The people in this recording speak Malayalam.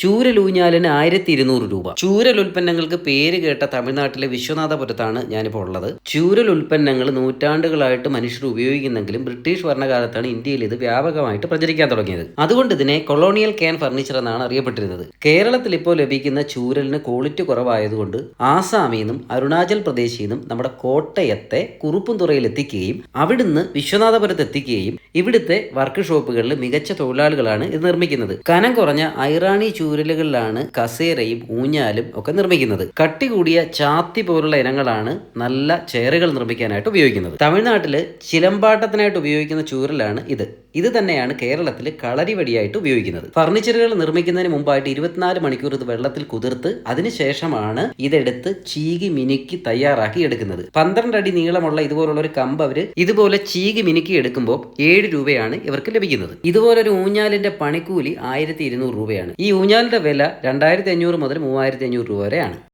ചൂരലൂഞ്ഞാലിന് 1200 രൂപ. ചൂരൽ ഉൽപ്പന്നങ്ങൾക്ക് പേര് കേട്ട തമിഴ്നാട്ടിലെ വിശ്വനാഥപുരത്താണ് ഞാനിപ്പോൾ ഉള്ളത്. ചൂരൽ ഉൽപ്പന്നങ്ങൾ നൂറ്റാണ്ടുകളായിട്ട് മനുഷ്യർ ഉപയോഗിക്കുന്നെങ്കിലും ബ്രിട്ടീഷ് ഭരണകാലത്താണ് ഇന്ത്യയിൽ ഇത് വ്യാപകമായിട്ട് പ്രചരിക്കാൻ തുടങ്ങിയത്. അതുകൊണ്ട് ഇതിനെ കൊളോണിയൽ ക്യാൻ ഫർണിച്ചർ എന്നാണ് അറിയപ്പെട്ടിരുന്നത്. കേരളത്തിൽ ഇപ്പോൾ ലഭിക്കുന്ന ചൂരലിന് ക്വാളിറ്റി കുറവായതുകൊണ്ട് ആസാമിൽ നിന്നും അരുണാചൽ പ്രദേശിൽ നിന്നും നമ്മുടെ കോട്ടയത്തെ കുറുപ്പുംതുറയിൽ എത്തിക്കുകയും അവിടുന്ന് വിശ്വനാഥപുരത്ത് എത്തിക്കുകയും ഇവിടുത്തെ വർക്ക് ഷോപ്പുകളിൽ മികച്ച തൊഴിലാളികളാണ് ഇത് നിർമ്മിക്കുന്നത്. കനം കുറഞ്ഞ ഐറാണി ചൂരലുകളിലാണ് കസേരയും ഊഞ്ഞാലും ഒക്കെ നിർമ്മിക്കുന്നത്. കട്ടി കൂടിയ ചാത്തി പോലുള്ള ഇനങ്ങളാണ് നല്ല ചെയറുകൾ നിർമ്മിക്കാനായിട്ട് ഉപയോഗിക്കുന്നത്. തമിഴ്നാട്ടില് ചിലമ്പാട്ടത്തിനായിട്ട് ഉപയോഗിക്കുന്ന ചൂരലാണ് ഇത്. ഇത് തന്നെയാണ് കേരളത്തിൽ കളരിവടിയായിട്ട് ഉപയോഗിക്കുന്നത്. ഫർണിച്ചറുകൾ നിർമ്മിക്കുന്നതിന് മുമ്പായിട്ട് 24 മണിക്കൂർ ഇത് വെള്ളത്തിൽ കുതിർത്ത് അതിനുശേഷമാണ് ഇതെടുത്ത് ചീകി മിനുക്കി തയ്യാറാക്കി എടുക്കുന്നത്. 12 അടി നീളമുള്ള ഇതുപോലുള്ള ഒരു കമ്പ് അവര് ഇതുപോലെ ചീകി മിനുക്കി എടുക്കുമ്പോൾ 7 രൂപയാണ് ഇവർക്ക് ലഭിക്കുന്നത്. ഇതുപോലൊരു ഊഞ്ഞാലിന്റെ പണിക്കൂലി 1200 രൂപയാണ്. ഈ ഊഞ്ഞാലിന്റെ വില 2500 മുതൽ 3500 രൂപ വരെയാണ്.